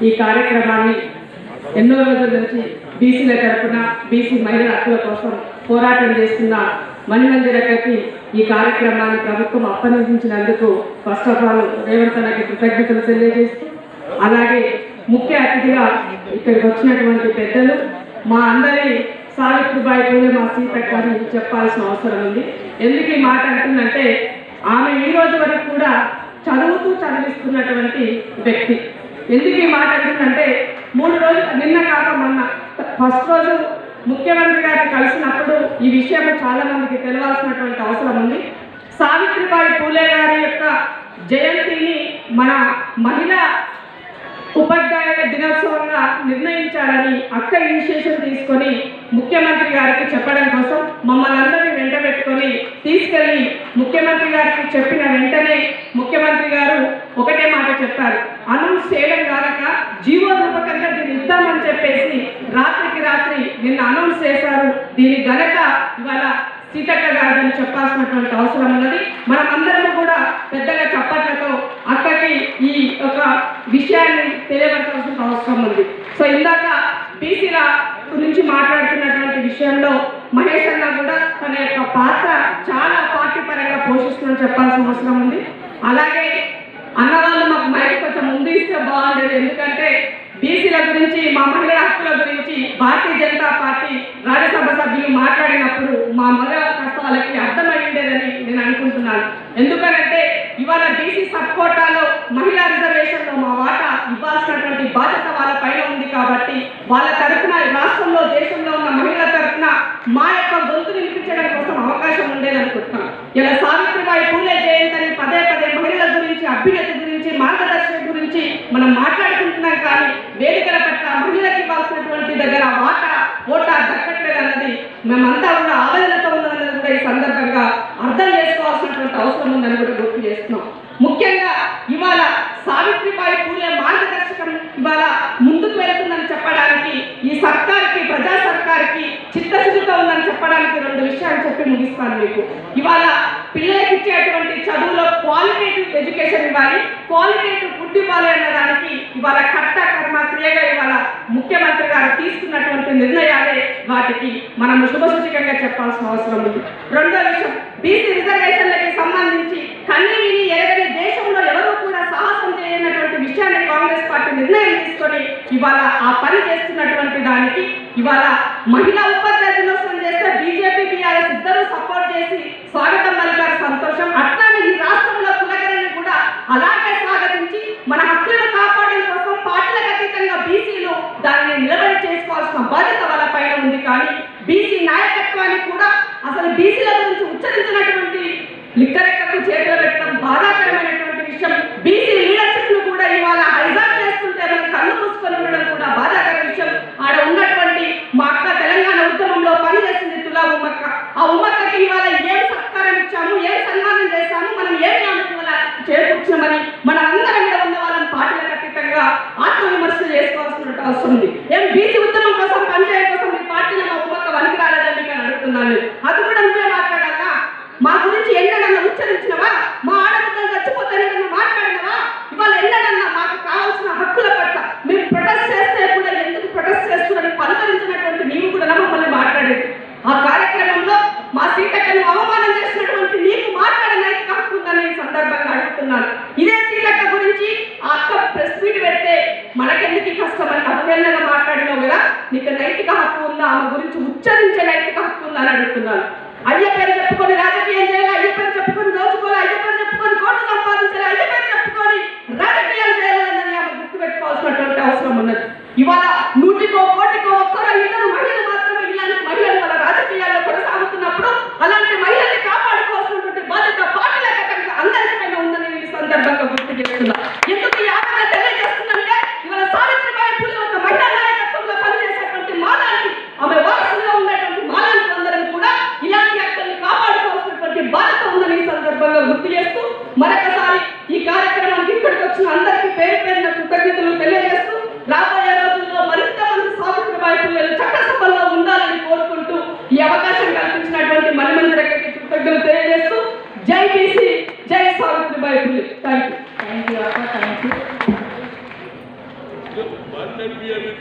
ఈ కార్యక్రమాన్ని ఎన్నో రోజుల నుంచి బీసీల తరఫున బీసీ మహిళల హక్కుల కోసం పోరాటం చేస్తున్న మణిమంజరక్కకి ఈ కార్యక్రమాన్ని ప్రభుత్వం అప్పగించినందుకు ఫస్ట్ ఆఫ్ ఆల్ రేవంత్ అన్నకి కృతజ్ఞతలు తెలియజేస్తూ, అలాగే ముఖ్య అతిథిగా ఇక్కడికి వచ్చినటువంటి పెద్దలు మా అందరి సావిత్రిబాయి పూలే మా సీతక్క అని చెప్పాల్సిన అవసరం ఉంది. ఎందుకు ఈ మాట అంటుందంటే, ఆమె ఈ రోజు వరకు కూడా చదువుతూ చదివిస్తున్నటువంటి వ్యక్తి. ఎందుకు ఈ మాట అంటుందంటే, 3 రోజులు నిన్న కాక మొన్న ఫస్ట్ రోజు ముఖ్యమంత్రి గారిని కలిసినప్పుడు ఈ విషయం చాలా మందికి తెలవాల్సినటువంటి అవసరం ఉంది. సావిత్రిబాయి పూలే గారి యొక్క జయంతిని మన మహిళా ఉపాధ్యాయ దినోత్సవంగా నిర్ణయించాలని అక్క ఇనిషియేషన్ తీసుకొని ముఖ్యమంత్రి గారికి చెప్పడం కోసం మమ్మల్ని అందరినీ వెంట పెట్టుకొని తీసుకెళ్ళి ముఖ్యమంత్రి గారికి చెప్పిన వెంటనే ముఖ్యమంత్రి గారు ఒకటే మాట చెప్పారు, అనౌన్స్ చేయడం కాక జీవో రూపకంగా దీన్ని ఇద్దామని చెప్పేసి రాత్రికి రాత్రి నిన్న అనౌన్స్ చేశారు. దీని ఘనత ఇవాళ సీతక్క గారిని చెప్పాల్సినటువంటి అవసరం ఉన్నది. మనం అందరం కూడా పెద్దగా చప్పట్లతో అక్కకి ఈ ఒక విషయాన్ని తెలియపరచాల్సిన అవసరం ఉంది. సో ఇందాక బీసీల గురించి మాట్లాడుతున్నటువంటి విషయంలో మహేష్ అన్న కూడా తన యొక్క పాత్ర చాలా పార్టీ పరంగా పోషిస్తుందని చెప్పాల్సిన అవసరం ఉంది. అలాగే అన్నవాళ్ళు మాకు మైక్ కొంచెం ముందు ఇస్తే బాగుండేది. ఎందుకంటే బీసీల గురించి మా మహిళల హక్కుల గురించి భారతీయ జనతా పార్టీ రాజ్యసభ సభ్యులు మాట్లాడినప్పుడు మా మహిళల కష్టాలకి అర్థమై ఉండేదని నేను అనుకుంటున్నాను. ఎందుకనంటే ఇవాళ బీసీ సబ్ కోటాలో మహిళా రిజర్వేషన్లో మా వాటా ఇవ్వాల్సినటువంటి బాధ్యత వాళ్ళ పైన ఉంది. కాబట్టి వాళ్ళ తరఫున రాష్ట్రంలో దేశంలో ఉన్న మహిళల తరఫున మా యొక్క గొంతు వినిపించడం కోసం అవకాశం ఉండేది అనుకుంటున్నాం. ఇలా సావిత్రిబాయి పూలే జయంతిని పదే పదే మహిళల గురించి, అభ్యున్నతి గురించి, మార్గదర్శక గురించి మనం మాట్లాడుకుంటున్నాం. కానీ వేదికల పట్ల మహిళలకు ఇవ్వాల్సినటువంటి దగ్గర ఓటా దక్కట్లేదు అన్నది మేమంతా కూడా ఆవేదనతో ఉన్నదని కూడా ఈ సందర్భంగా అర్థం చేసుకోవాల్సినటువంటి అవసరం ఉందని కూడా గుర్తు చేస్తున్నాం. ముఖ్యంగా ఇవాళ సావిత్రిబాయి పూలే మార్గదర్శకం ఇవాళ ముందుకు వెళ్తుందని చెప్పడానికి, ఈ సర్కార్కి, ప్రజా సర్కార్కి చిత్తశుద్ధితో ఉందని చెప్పడానికి 2 విషయాలు చెప్పి ముగిస్తాను మీకు. ఇవాళ పిల్లలకి ఇచ్చేటువంటి చదువులో క్వాలిటేటివ్ ఎడ్యుకేషన్ ఇవ్వాలి, క్వాలిటేటివ్ ఫుడ్ ఇవ్వాలి అన్నదానికి ఇవాళ కర్త కర్మ క్రియగా ఇవాళ ముఖ్యమంత్రి గారు తీసుకున్నటువంటి నిర్ణయాలే వాటికి మనం శుభసూచకంగా చెప్పాల్సిన అవసరం ఉంది. 2వ విషయం, బీసీ రిజర్వేషన్లకి సంబంధించి కన్నీ విని ఎరగని దేశంలో ఎవరూ కూడా సాహసం చేయనటువంటి విషయాన్ని కాంగ్రెస్ పార్టీ నిర్ణయం తీసుకొని ఇవాళ ఆ పని చేస్తున్నటువంటి దానికి ఇవాళ మహిళా ఉపాధ్యాయ దినోత్సవం చేస్తే బీజేపీ, బీఆర్ఎస్ ఇద్దరూ సపోర్ట్ చేసి స్వాగతం పలికారు, సంతోషం. అట్లానే ఈ రాష్ట్రంలో కులగరని కూడా అలాగే స్వాగతించి మన హక్కులను కాపాడడం కోసం పార్టీలకు అతీతంగా బీసీలు దానిని నిలబడి చేసుకోవాల్సిన బాధ్యత వాళ్ళ పైన ఉంది. కానీ బీసీ నాయకత్వానికి కూడా అసలు బీసీల గురించి ఉచ్చరించినటువంటి లిక్కరెక్కకు చేతులు పెట్టడం బాధాకరమైనటువంటి విషయం. బీసీ లీడర్షిప్ ను కూడా ఇవాళ హైజాక్ చేస్తుంటే మనం కళ్ళు మూసుకొని ఉండడం కూడా బాధాకర విషయం. ఆడ ఉన్నటువంటి మా అక్క తెలంగాణ ఉద్యమంలో పనిచేసింది తులా ఉమ్మక్క. ఆ ఉమ్మక్కకి ఇవాళ ఏం సత్కారం ఇచ్చాము, ఏం సన్మానం చేశాము, మనం ఏమి ఇవాళ చేకూర్చామని మనం అందరం కూడా ఉన్న వాళ్ళని పార్టీలకు అతీతంగా ఆత్మవిమర్శ చేసుకోవాల్సిన అవసరం ఉంది. ఏం బీసీ ఉద్యమం కోసం పనిచేయడం కోసం ఈ పార్టీలో మా ఉమ్మక్క వనికి రాలేదని నేను అడుగుతున్నాను. అది కూడా నువ్వే మాట్లాడాలా? మా గురించి ఎన్నడన్నా ఉచ్చరించినవా? మా ఆడబిడ్డలు చచ్చిపోతే మాట్లాడినవా? ఇవాళ ఎన్నడన్నా మాకు కావాల్సిన హక్కుల పట్ల మీరు ప్రొటెస్ట్ చేస్తే కూడా ఎందుకు ప్రొటెస్ట్ చేస్తున్నారని పలకరించినటువంటి నీవు కూడా మమ్మల్ని మాట్లాడేది. ఆ కార్యక్రమంలో మా సీతక్కను అవమానం చేసినటువంటి నీకు మాట్లాడే నైతిక హక్కు ఉందని ఈ సందర్భంగా అడుగుతున్నాను. ఇదే సీతక్క గురించి ఆ అక్క ప్రెస్ మీట్ పెడితే మనకెందుకు కష్టమని అభినందనగా మాట్లాడినావు కదా, నీకు నైతిక హక్కు ఉందా? ఆమె గురించి ఉచ్చరించే నైతిక హక్కు ఉందా అని అడుగుతున్నాను. అయ్య పేరు చెప్పుకొని రాజకీయం చేయాలి, అయ్య పేరు చెప్పుకొని దోచుకోవాలి, అయ్య పేరు చెప్పుకొని కోట్లు సంపాదించాలి, అయ్య పేరు చెప్పుకొని రాజకీయాలు చేయాలని ఆమె గుర్తుపెట్టుకోవాల్సినటువంటి అవసరం ఉన్నది. ఇవాళ 100కో 100కోటికో ఒక్కరో ఇద్దరు మహిళలు మాత్రమే ఇలాంటి మహిళలు వాళ్ళ రాజకీయాల్లో కొనసాగుతున్నప్పుడు అలాంటి మహిళల్ని కాపాడుకోవాల్సినటువంటి బాధ్యత పార్టీలకు అందరికైనా ఉందని ఈ సందర్భంగా గుర్తు చేస్తున్నా. ఎందుకు ఈ ఆటగా తెలియజేస్తుందంటే ఇవాళ సావిత్రిబాయి పూలే ఒక మహిళా నాయకత్వంలో పనిచేసేటువంటి మాలాంటి ఆమె వారసులుగా ఉన్నటువంటి మాలాంటి అందరం కూడా ఇలాంటి హక్కుల్ని కాపాడుకోవాల్సినటువంటి బాధ్యత ఉందని ఈ సందర్భంగా గుర్తు చేస్తూ మరొకసారి ఈ మాట్లాడిపియాలి